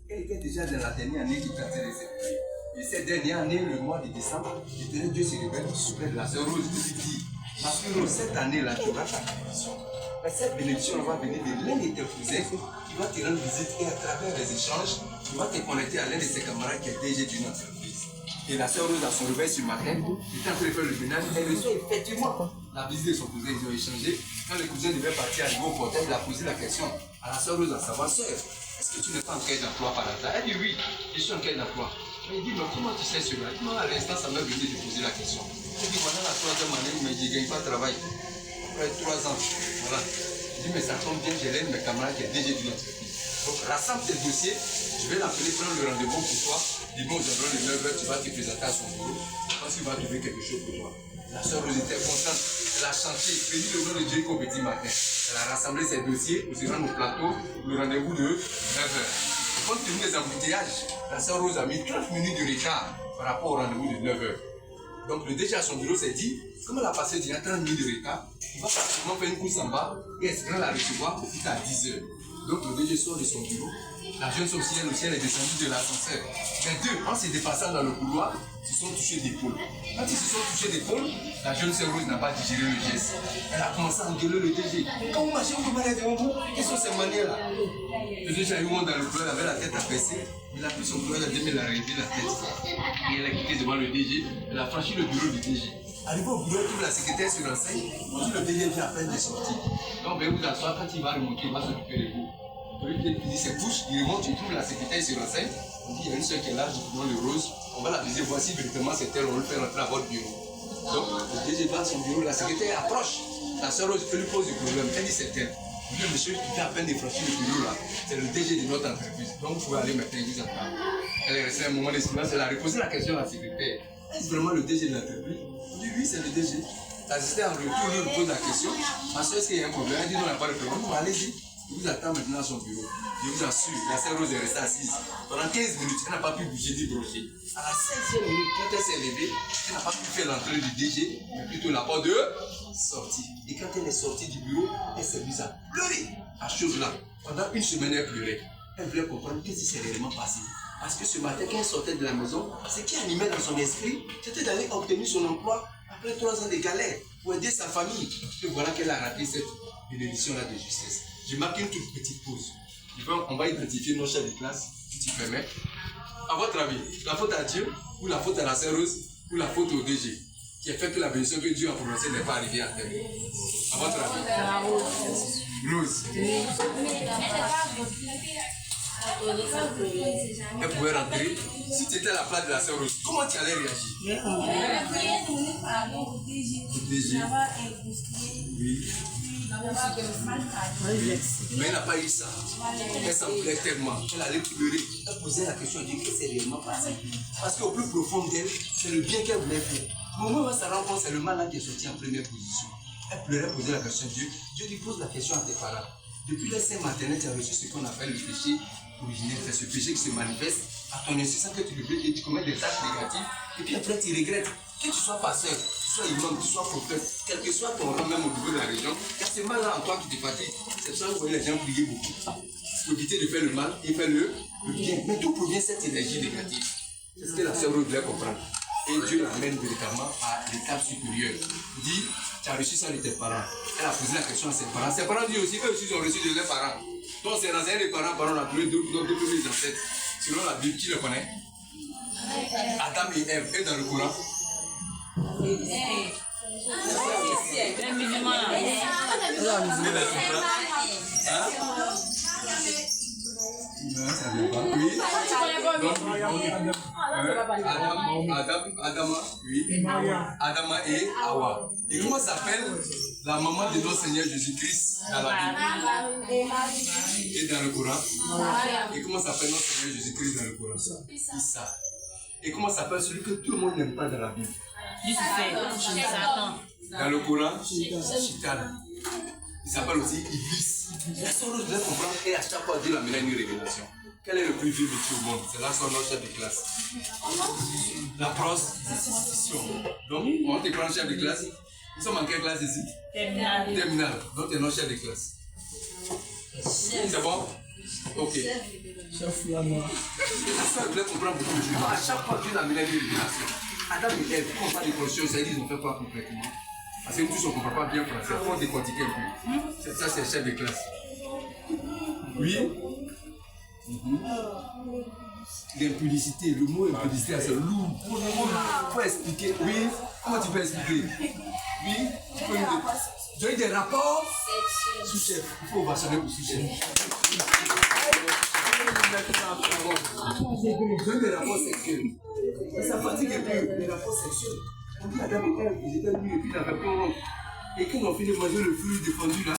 Elle était déjà dans la dernière année qui plantait les épées. Et cette dernière année, le mois de décembre, Dieu se révèle auprès de la sœur Rose qui dit, parce que Rose, cette année-là, tu auras ta bénédiction. Mais cette bénédiction va venir de l'un de tes cousins qui va te rendre visite et à travers les échanges, tu vas te connecter à l'un de ses camarades qui est DG d'une entreprise. Et la sœur Rose, à son réveil ce matin, était en train de faire le ménage, elle reçoit effectivement la visite de son cousin, ils ont échangé. Quand le cousin devait partir arriver au portail, il a posé la question à la sœur Rose à savoir, sœur, est-ce que tu n'es pas en quête d'emploi par hasard? Elle dit oui, je suis en quête d'emploi. Mais il dit, mais comment tu sais cela? Il dit, à l'instant, ça m'a venu de poser la question. Il dit, voilà la troisième année, mais je ne gagne pas de travail. Après 3 ans, voilà. Il dit, mais ça tombe bien, j'ai l'un de mes camarades qui est DG d'une entreprise. Donc, rassemble tes dossiers, je vais l'appeler, prendre le rendez-vous pour toi. Dis-moi aux environs de 9h, tu vas te présenter à son bureau. Je pense qu'il va trouver quelque chose pour toi. La sœur Rose était contente, elle a chanté, béni le nom de Dieu qu'au petit matin. Elle a rassemblé ses dossiers pour se rendre au plateau, le rendez-vous de 9h. Compte tenu des embouteillages, la sœur Rose a mis 30 minutes de retard par rapport au rendez-vous de 9h. Donc le DG à son bureau s'est dit, comme elle a passé déjà 30 minutes de retard, il va pratiquement faire une course en bas et espérer la recevoir au plus tard à 10h. Donc le DG sort de son bureau, la jeune sorcière aussi, elle est descendue de l'ascenseur. Les deux, en se dépassant dans le couloir, se sont touchés d'épaule. Quand ils se sont touchés d'épaule, la jeune sœur Rose n'a pas digéré le geste. Elle a commencé à engueuler le DG. Quand vous marchez, vous m'arrêtez devant vous. Quelles sont ces manières-là? Le DG a eu honte dans le couloir, il avait la tête abaissée. Il a pris son couloir, il a remis la tête. Et elle a quitté devant le DG. Elle a franchi le bureau du DG. Arrivé au bureau, toute la secrétaire se renseigne. On dit le DG vient à peine de sortir. Donc, vous asseoir, quand il va remonter, il va s'occuper de vous. Celui qui dit ses couches, il remonte, il trouve la secrétaire, il se renseigne. On dit il y a une soeur qui est là, du nom de Rose. On va la viser, voici véritablement c'est elle, on le fait rentrer à votre bureau. Donc, le DG va à son bureau, la secrétaire approche. La soeur Rose lui pose du problème. Elle dit c'est elle. Le monsieur qui fait à peine de franchir le bureau là, c'est le DG de notre entreprise. Donc, vous pouvez aller maintenant, ils attendent. Elle est restée un moment de silence, elle a reposé la question à la secrétaire. Est-ce vraiment le DG de l'entreprise? On dit oui, c'est le DG. L'assistant en retour lui pose la question. Ma soeur, est-ce qu'il y a un problème? Elle dit non, il n'y a pas de problème. Bon, allez-y. Je vous attends maintenant à son bureau. Je vous assure, la sœur Rose est restée assise. Pendant 15 minutes, elle n'a pas pu bouger ni brocher. À la 16e minute, quand elle s'est levée, elle n'a pas pu faire l'entrée du DG, mais plutôt la porte de sortie. Et quand elle est sortie du bureau, elle s'est mise à pleurer à chose là. Pendant une semaine, elle pleurait. Elle voulait comprendre qu'est-ce qui s'est réellement passé. Parce que ce matin, quand elle sortait de la maison, ce qui animait dans son esprit, c'était d'aller obtenir son emploi après 3 ans de galère pour aider sa famille. Et voilà qu'elle a raté cette bénédiction-là de justesse. J'ai marqué une toute petite pause. On va identifier nos chefs de classe, si tu permets. À votre avis, la faute à Dieu, ou la faute à la sœur Rose, ou la faute au DG, qui a fait que la bénédiction que Dieu a prononcée n'est pas arrivée à terme? À votre avis? Rose. Elle pouvait rentrer. Si tu étais à la place de la sœur Rose, comment tu allais réagir? Au DG. Oui. Mais elle n'a pas eu ça. Elle s'en voulait tellement. Elle allait pleurer. Elle posait la question, elle dit qu'est-ce qui s'est réellement passé? Parce qu'au plus profond d'elle, c'est le bien qu'elle voulait faire. Au moment où elle se rend compte, c'est le mal là qui est sorti en première position. Elle pleurait, posait la question à Dieu. Dieu lui pose la question à tes parents. Depuis les saints maternels, tu as reçu ce qu'on appelle le péché originel. C'est ce péché qui se manifeste à ton insistance que tu le fais et tu commets des actes négatifs. Et puis après, tu regrettes. Que tu sois pasteur, que tu sois imam, que tu sois prophète, quel que soit ton rang même au niveau de la région, car c'est mal là en toi qui te fatigue. C'est pour ça que vous voyez les gens prier beaucoup. Pour éviter de faire le mal et faire le bien. Mais d'où provient cette énergie négative? C'est ce que la sœur voulait comprendre. Et Dieu l'amène véritablement à l'étape supérieure. Il dit, tu as reçu ça de tes parents. Elle a posé la question à ses parents. Ses parents disent aussi, eux aussi ont reçu de leurs parents. Donc c'est renseigné des parents, on a trouvé deux premiers ancêtres. Selon la Bible, qui le connaît? Adam et Ève, et dans le Coran. Adama et Hawa. Et comment s'appelle la maman de notre Seigneur Jésus-Christ dans la Bible et dans le Coran? Et comment s'appelle notre Seigneur Jésus-Christ dans le Coran? Issa. Et comment s'appelle celui que tout le monde n'aime pas dans la Bible? Dans le Coran, Shaitan. Il s'appelle aussi Iblis. La sœur Rose devait comprendre et à chaque fois Dieu l'a mené à une révélation. Quel est le plus vieux métier au monde? C'est là son chef de classe. La prostitution. Donc, on te prend chef de classe. Nous sommes en quelle classe ici? Terminale. Donc, tu es notre chef de classe. C'est bon? Ok. Chef Lama. Ça, je voulais comprendre beaucoup de choses. À chaque fois que Dieu amenait une révélation, Adam et Ève, quand on parle de conscience, ils ont fait quoi concrètement? Parce que nous tous on ne comprend pas bien français, il faut décortiquer un peu. Ça, c'est le chef de classe. Oui. L'impudicité, le mot impudicité, c'est lourd. Il faut expliquer. Oui. Comment tu peux expliquer? Oui. Tu peux dire. J'ai eu des rapports sous-chef. Il faut ovationner pour sous-chef. J'ai eu des rapports sexuels. Et ça fatigue un peu, les rapports sexuels. On dit Adam et Ève, ils étaient nus et puis il avait peur. Et quand on a fini de manger le fruit défendu là,